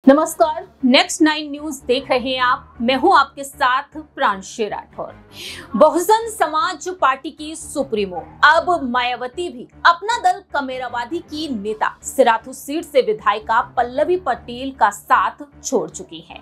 नमस्कार, next 9 news देख रहे हैं आप। मैं हूं आपके साथ प्रांशी राठौर। बहुजन समाज पार्टी की सुप्रीमो अब मायावती भी अपना दल कमेरावादी की नेता सिराथू सीट से विधायिका पल्लवी पटेल का साथ छोड़ चुकी हैं।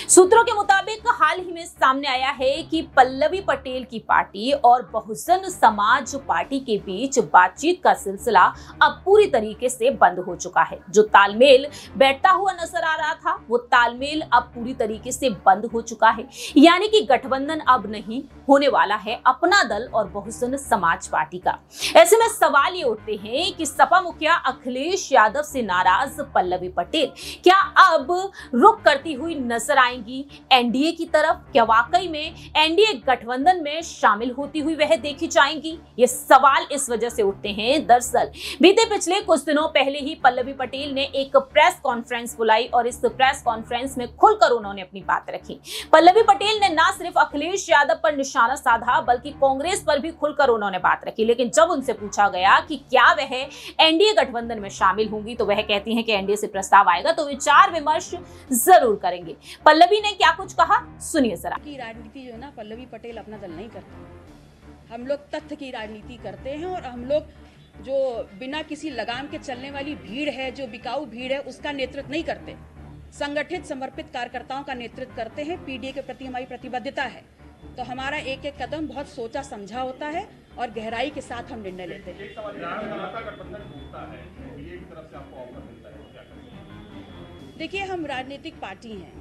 सूत्रों के मुताबिक हाल ही में सामने आया है कि पल्लवी पटेल की पार्टी और बहुजन समाज पार्टी के बीच बातचीत का सिलसिला अब पूरी तरीके से बंद हो चुका है। जो तालमेल बैठता हुआ नजर आ रहा था, वो तालमेल अब पूरी तरीके से बंद हो चुका है। यानी कि गठबंधन अब नहीं होने वाला है अपना दल और बहुजन समाज पार्टी का। ऐसे में सवाल ये उठते हैं कि सपा मुखिया अखिलेश यादव से नाराज पल्लवी पटेल क्या अब रुख करती हुई नजर आएंगी एनडीए की तरफ? क्या वाकई में एनडीए गठबंधन में शामिल होती हुई वह देखी जाएंगी? ये सवाल इस वजह से उठते हैं। दरअसल बीते पिछले कुछ दिनों पहले ही पल्लवी पटेल ने एक प्रेस कॉन्फ्रेंस बुलाई और इस प्रेस कॉन्फ्रेंस में खुलकर उन्होंने अपनी बात रखी। पल्लवी पटेल ने ना सिर्फ अखिलेश यादव पर निशाना साधा बल्कि कांग्रेस पर भी खुलकर उन्होंने बात रखी। लेकिन जब उनसे पूछा गया कि क्या वह एनडीए गठबंधन में शामिल होंगी तो वह कहती हैं कि एनडीए से प्रस्ताव आएगा तो विचार विमर्श जरूर करेंगे। पल्लवी ने क्या कुछ कहा, सुनिए जरा। की राजनीति जो है ना, पल्लवी पटेल अपना दल नहीं करते। हम लोग तथ्य की राजनीति करते हैं और हम लोग जो बिना किसी लगाम के चलने वाली भीड़ है, जो बिकाऊ भीड़ है, उसका नेतृत्व नहीं करते। संगठित समर्पित कार्यकर्ताओं का नेतृत्व करते हैं। पीडीए के प्रति हमारी प्रतिबद्धता है, तो हमारा एक एक कदम बहुत सोचा समझा होता है और गहराई के साथ हम निर्णय लेते हैं। देखिए, हम राजनीतिक पार्टी हैं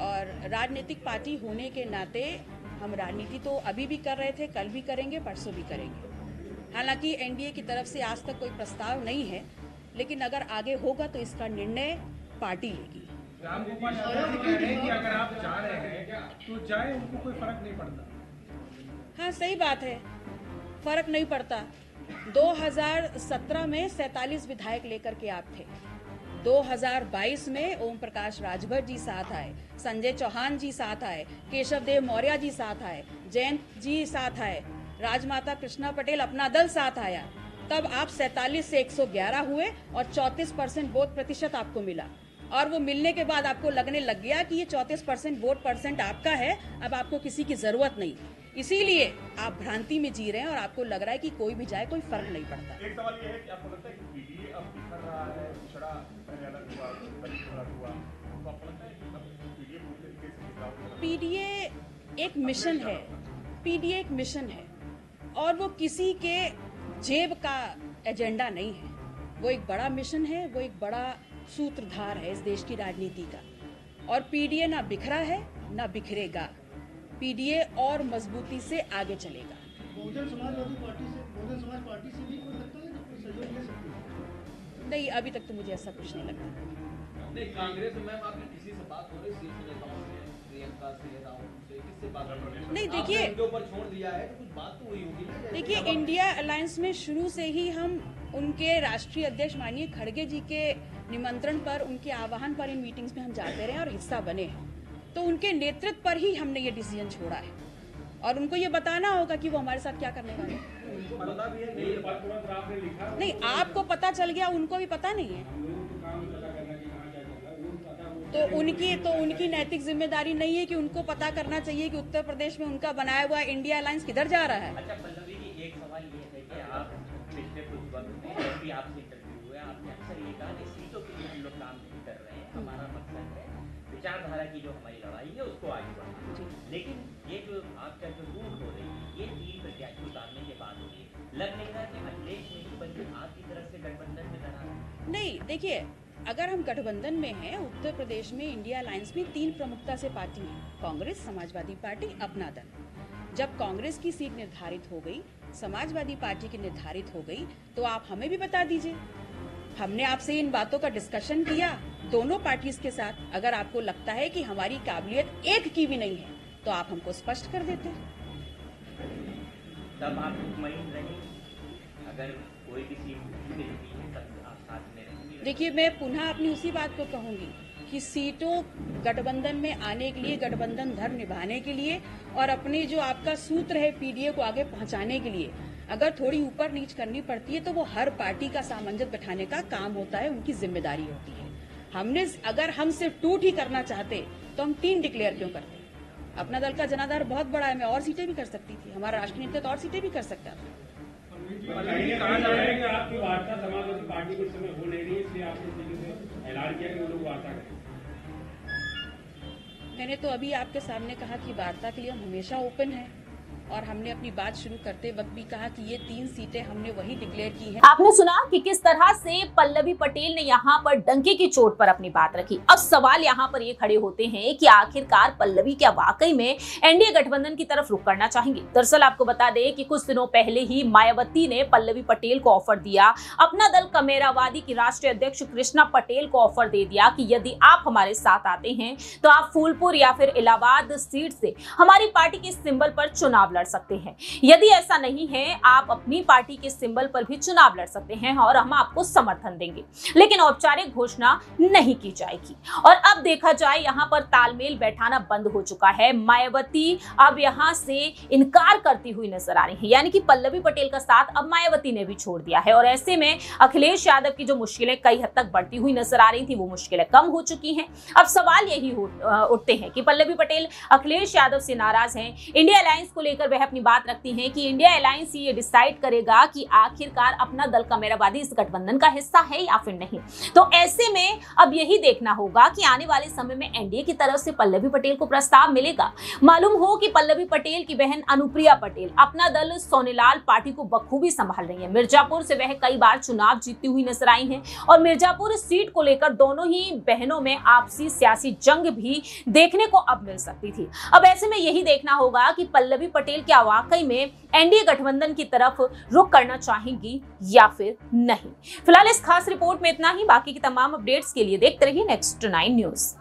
और राजनीतिक पार्टी होने के नाते हम राजनीति तो अभी भी कर रहे थे, कल भी करेंगे, परसों भी करेंगे। हालांकि एनडीए की तरफ से आज तक कोई प्रस्ताव नहीं है, लेकिन अगर आगे होगा तो इसका निर्णय पार्टी लेगी। रामगोपाल यादव कह रहे हैं कि अगर आप जा रहे हैं तो जाए, उनको कोई फर्क नहीं पड़ता। हाँ, सही बात है, फर्क नहीं पड़ता। 2017 में 47 विधायक लेकर के आप थे। 2022 में ओम प्रकाश राजभर जी साथ आए, संजय चौहान जी साथ आए, केशव देव मौर्य जी साथ आए, जयंत जी साथ आए, राजमाता कृष्णा पटेल अपना दल साथ आया। तब आप 47 से 111 हुए और 34% वोट प्रतिशत आपको मिला। और वो मिलने के बाद आपको लगने लग गया कि ये 34% वोट परसेंट आपका है, अब आपको किसी की जरूरत नहीं। इसीलिए आप भ्रांति में जी रहे हैं और आपको लग रहा है कि कोई भी जाए कोई फर्क नहीं पड़ता। एक सवाल ये है कि आपको लगता है कि पीडीए अब बिखर रहा है, पिछड़ा पहले अलग हुआ, तो आपको लगता है कि अब पीडीए पूरी तरीके से बिखरा हुआ है? पीडीए एक मिशन है, पीडीए एक मिशन है और वो किसी के जेब का एजेंडा नहीं है। वो एक बड़ा मिशन है, वो एक बड़ा सूत्रधार है इस देश की राजनीति का। और पीडीए ना बिखरा है ना बिखरेगा, पीडीए और मजबूती से आगे चलेगा। बहुजन समाज पार्टी से भी कोई लगता है कि सहयोग ले सकती है? नहीं, अभी तक तो मुझे ऐसा कुछ नहीं लगता। नहीं, कांग्रेस में आपकी किसी से बात हो रही, शीर्ष नेताओं से, प्रियंका से, राहुल से, किससे बात हो रही? नहीं, देखिए, इनके ऊपर छोड़ दिया है तो कुछ बात तो हुई होगी ना। देखिए, इंडिया अलायंस में शुरू से ही हम उनके राष्ट्रीय अध्यक्ष माननीय खड़गे जी के निमंत्रण पर, उनके आह्वान पर इन मीटिंग्स में हम जाते रहे और हिस्सा बने हैं। तो उनके नेतृत्व पर ही हमने ये डिसीजन छोड़ा है और उनको ये बताना होगा कि वो हमारे साथ क्या करने वाले हैं। नहीं, आपको पता चल गया, उनको भी पता नहीं है, तो उनकी नैतिक जिम्मेदारी नहीं है कि उनको पता करना चाहिए कि उत्तर प्रदेश में उनका बनाया हुआ इंडिया अलायंस किधर जा रहा है। अच्छा पल्लवी जी, एक सवाल ये है कि आप पिछले कुछ वक्त में भी आपसे इंटरव्यू हुए, आपने अक्सर ये कहा कि सीटों के लिए हम लोग काम नहीं कर रहे हैं, हमारा मकसद है विचारधारा की जो हमारी लड़ाई है उसको आगे बढ़ाना। लेकिन ये जो आपका जो रूट हो रही है, ये 3 प्रत्याशी उतारने के बाद हो रही है, लग नहीं रहा कि अखिलेश नहीं बल्कि आपकी तरफ से गठबंधन में दरार? नहीं, देखिए, अगर हम गठबंधन में हैं, उत्तर प्रदेश में इंडिया अलायंस में 3 प्रमुखता से पार्टी हैं, कांग्रेस, समाजवादी पार्टी, अपना दल। जब कांग्रेस की सीट निर्धारित हो गई, समाजवादी पार्टी की निर्धारित हो गई, तो आप हमें भी बता दीजिए। हमने आपसे इन बातों का डिस्कशन किया दोनों पार्टीज के साथ। अगर आपको लगता है कि हमारी काबिलियत एक की भी नहीं है तो आप हमको स्पष्ट कर देते। तब आप मुतमईन रहेंगे अगर कोई भी सीट मिलती है तब आप साथ में रहेंगे? देखिए, मैं पुनः अपनी उसी बात को कहूंगी कि सीटों गठबंधन में आने के लिए, गठबंधन धर्म निभाने के लिए और अपने जो आपका सूत्र है पीडीए को आगे पहुंचाने के लिए अगर थोड़ी ऊपर नीच करनी पड़ती है तो वो हर पार्टी का सामंजस्य बैठाने का काम होता है, उनकी जिम्मेदारी होती है। हमने अगर हम सिर्फ 2 ही करना चाहते तो हम 3 डिक्लेयर क्यों करते? अपना दल का जनाधार बहुत बड़ा है, मैं और सीटें भी कर सकती थी, हमारा राष्ट्रीय नेता तो और सीटें भी कर सकता था। कहा जा रहा है कि आपकी वार्ता समाजवादी पार्टी को इस समय हो नहीं रही है, इसलिए आपने सीधे से ऐलान किया कि वो लोग वार्ता करें। मैंने तो अभी आपके सामने कहा कि वार्ता के लिए हम हमेशा ओपन हैं, और हमने अपनी बात शुरू करते वक्त भी कहा कि ये 3 सीटें हमने वही डिक्लेयर की हैं। आपने सुना कि किस तरह से पल्लवी पटेल ने यहाँ पर डंके की चोट पर अपनी बात रखी। अब सवाल यहाँ पर ये खड़े होते हैं कि आखिरकार पल्लवी क्या वाकई में एनडीए गठबंधन की तरफ रुख करना चाहेंगी? दरअसल आपको बता दें कि कुछ दिनों पहले ही मायावती ने पल्लवी पटेल को ऑफर दिया, अपना दल कमेरावादी की राष्ट्रीय अध्यक्ष कृष्णा पटेल को ऑफर दे दिया कि यदि आप हमारे साथ आते हैं तो आप फूलपुर या फिर इलाहाबाद सीट से हमारी पार्टी के सिंबल पर चुनाव लड़ सकते हैं। यदि ऐसा नहीं है, आप अपनी पार्टी के सिंबल पर भी चुनाव लड़ सकते हैं और हम आपको समर्थन देंगे, लेकिन औपचारिक घोषणा नहीं की जाएगी। और अब देखा जाए यहाँ पर तालमेल बैठाना बंद हो चुका है। मायावती अब यहाँ से इनकार करती हुई नजर आ रही है, यानी कि पल्लवी पटेल का साथ अब मायावती ने भी छोड़ दिया है। और ऐसे में अखिलेश यादव की जो मुश्किलें कई हद तक बढ़ती हुई नजर आ रही थी, वो मुश्किलें कम हो चुकी हैं। अब सवाल यही उठते हैं कि पल्लवी पटेल अखिलेश यादव से नाराज हैं, इंडिया अलायंस को लेकर वह अपनी बात रखती हैं कि इंडिया अलायंस ये डिसाइड करेगा कि आखिरकार अपना दल कमेरावादी इस गठबंधन का हिस्सा है या फिर नहीं। तो ऐसे में अब यही देखना होगा कि आने वाले समय में एनडीए की तरफ से पल्लवी पटेल को प्रस्ताव मिलेगा। मालूम हो कि पल्लवी पटेल की बहन अनुप्रिया पटेल अपना दल सोनेलाल पार्टी को बखूबी संभाल रही है। मिर्जापुर से वह कई बार चुनाव जीतती हुई नजर आई हैं और मिर्जापुर सीट को लेकर दोनों ही बहनों में आपसी सियासी जंग भी देखने को अब मिल सकती थी। अब ऐसे में यही देखना होगा कि पल्लवी पटेल क्या वाकई में एनडीए गठबंधन की तरफ रुख करना चाहेंगी या फिर नहीं। फिलहाल इस खास रिपोर्ट में इतना ही। बाकी की तमाम अपडेट्स के लिए देखते रहिए नेक्स्ट 9 न्यूज।